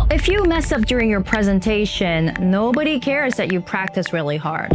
Well, if you mess up during your presentation, nobody cares that you practice really hard.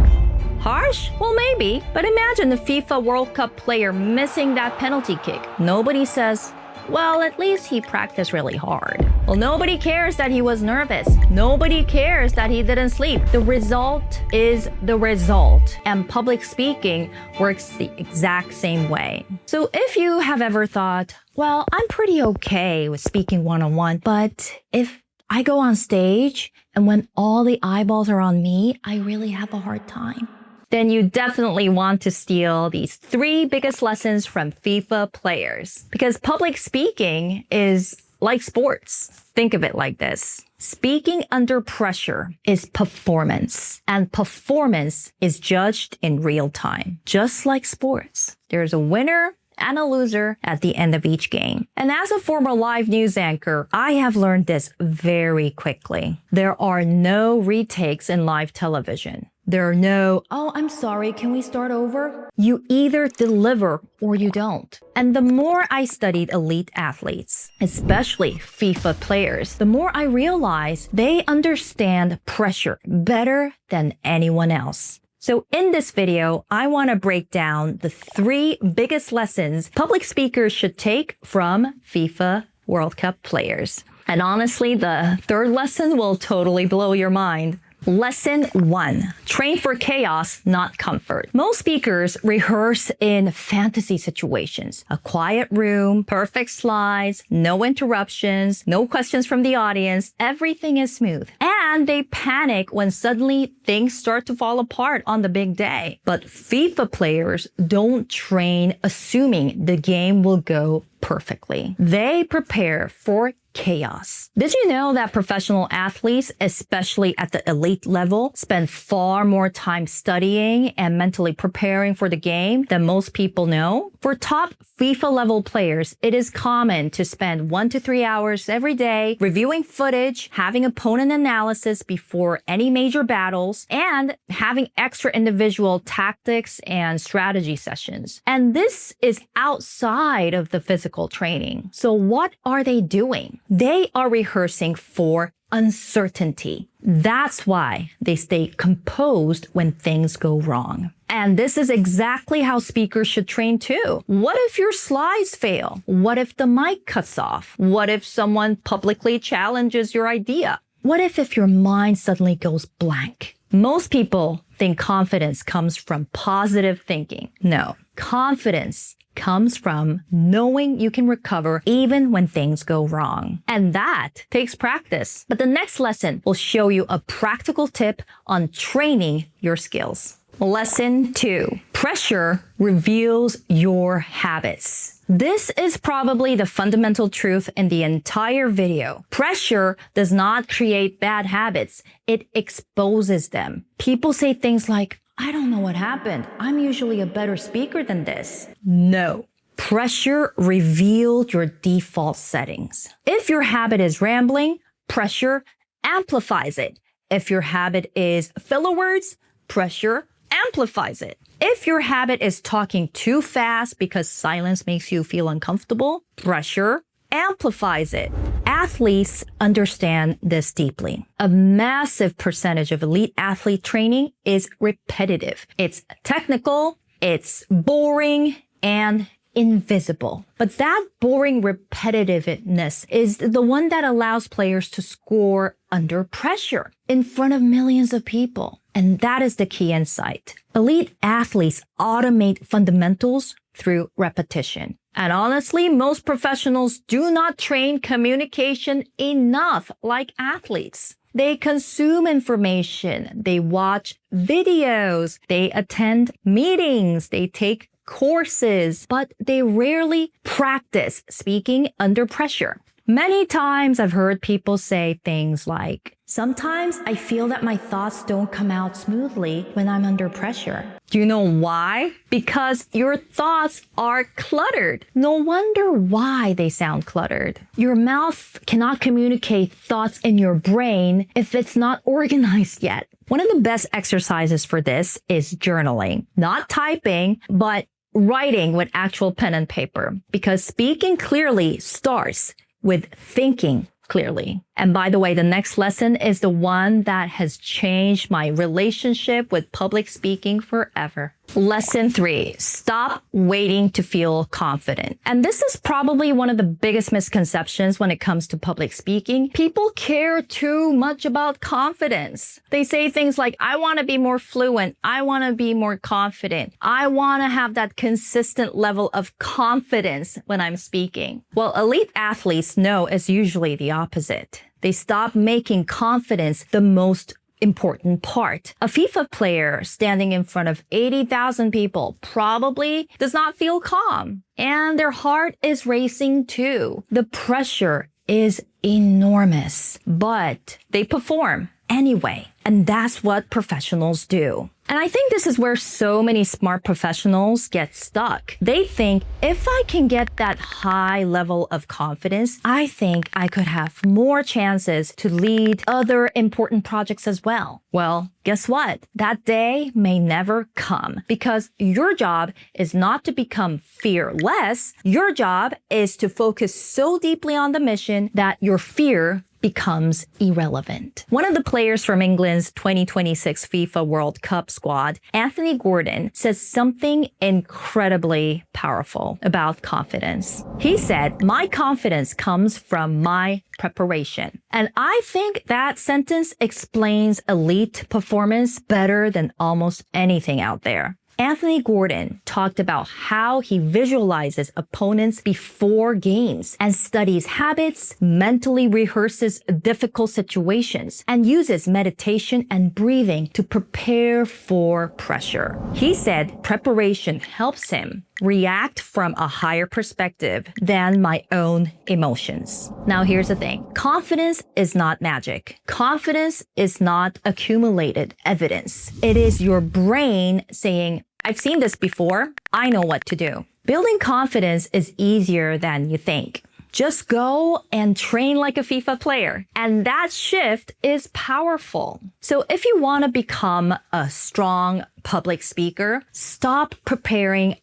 Harsh? Well, maybe. But imagine the FIFA World Cup player missing that penalty kick. Nobody says, well, at least he practiced really hard. Well, nobody cares that he was nervous. Nobody cares that he didn't sleep. The result is the result. And public speaking works the exact same way. So if you have ever thought, well, I'm pretty okay with speaking one-on-one, but if I go on stage and when all the eyeballs are on me, I really have a hard time, then you definitely want to steal these 3 biggest lessons from FIFA players. Because public speaking is like sports. Think of it like this. Speaking under pressure is performance, and performance is judged in real time. Just like sports, there's a winner and a loser at the end of each game. And as a former live news anchor, I have learned this very quickly. There are no retakes in live television. There are no, oh, I'm sorry, can we start over? You either deliver or you don't. And the more I studied elite athletes, especially FIFA players, the more I realized they understand pressure better than anyone else. So in this video, I want to break down the 3 biggest lessons public speakers should take from FIFA World Cup players. And honestly, the 3rd lesson will totally blow your mind. Lesson 1. Train for chaos, not comfort. Most speakers rehearse in fantasy situations. A quiet room, perfect slides, no interruptions, no questions from the audience. Everything is smooth. And they panic when suddenly things start to fall apart on the big day. But FIFA players don't train assuming the game will go perfectly. They prepare for chaos. Did you know that professional athletes, especially at the elite level, spend far more time studying and mentally preparing for the game than most people know? For top FIFA level players, it is common to spend 1 to 3 hours every day reviewing footage, having opponent analysis before any major battles, and having extra individual tactics and strategy sessions. And this is outside of the physical training. So what are they doing? They are rehearsing for uncertainty. That's why they stay composed when things go wrong. And this is exactly how speakers should train too. What if your slides fail? What if the mic cuts off? What if someone publicly challenges your idea? What if your mind suddenly goes blank? Most people think confidence comes from positive thinking. No, confidence comes from knowing you can recover even when things go wrong. And that takes practice. But the next lesson will show you a practical tip on training your skills. Lesson 2. Pressure reveals your habits. This is probably the fundamental truth in the entire video. Pressure does not create bad habits. It exposes them. People say things like, I don't know what happened. I'm usually a better speaker than this. No. Pressure revealed your default settings. If your habit is rambling, pressure amplifies it. If your habit is filler words, pressure amplifies it. If your habit is talking too fast because silence makes you feel uncomfortable, pressure amplifies it. Athletes understand this deeply. A massive percentage of elite athlete training is repetitive. It's technical, it's boring, and invisible. But that boring repetitiveness is the one that allows players to score under pressure in front of millions of people. And that is the key insight. Elite athletes automate fundamentals through repetition. And honestly, most professionals do not train communication enough like athletes. They consume information, they watch videos, they attend meetings, they take courses, but they rarely practice speaking under pressure. Many times I've heard people say things like, sometimes I feel that my thoughts don't come out smoothly when I'm under pressure. Do you know why? Because your thoughts are cluttered. No wonder why they sound cluttered. Your mouth cannot communicate thoughts in your brain if it's not organized yet. One of the best exercises for this is journaling. Not typing, but writing with actual pen and paper. Because speaking clearly starts with thinking clearly. And by the way, the next lesson is the one that has changed my relationship with public speaking forever. Lesson 3, stop waiting to feel confident. And this is probably one of the biggest misconceptions when it comes to public speaking. People care too much about confidence. They say things like, I want to be more fluent. I want to be more confident. I want to have that consistent level of confidence when I'm speaking. Well, elite athletes know it's usually the opposite. They stop making confidence the most important part. A FIFA player standing in front of 80,000 people probably does not feel calm, and their heart is racing too. The pressure is enormous, but they perform anyway, and that's what professionals do. And I think this is where so many smart professionals get stuck. They think, if I can get that high level of confidence, I think I could have more chances to lead other important projects as well. Well, guess what? That day may never come, because your job is not to become fearless. Your job is to focus so deeply on the mission that your fear becomes irrelevant. One of the players from England's 2026 FIFA World Cup squad, Anthony Gordon, says something incredibly powerful about confidence. He said, "My confidence comes from my preparation." And I think that sentence explains elite performance better than almost anything out there. Anthony Gordon talked about how he visualizes opponents before games and studies habits, mentally rehearses difficult situations, and uses meditation and breathing to prepare for pressure. He said preparation helps him react from a higher perspective than my own emotions. Now, here's the thing. Confidence is not magic. Confidence is not accumulated evidence. It is your brain saying, I've seen this before. I know what to do. Building confidence is easier than you think. Just go and train like a FIFA player. And that shift is powerful. So if you want to become a strong public speaker, stop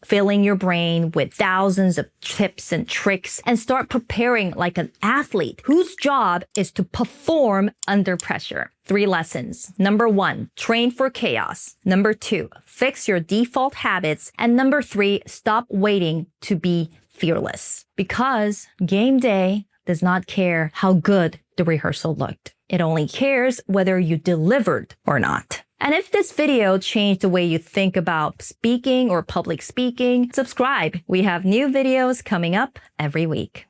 filling your brain with thousands of tips and tricks, and start preparing like an athlete whose job is to perform under pressure. 3 lessons. Number 1, train for chaos. Number 2, fix your default habits. And number 3, stop waiting to be fearless, because game day does not care how good the rehearsal looked. It only cares whether you delivered or not. And if this video changed the way you think about speaking or public speaking, subscribe. We have new videos coming up every week.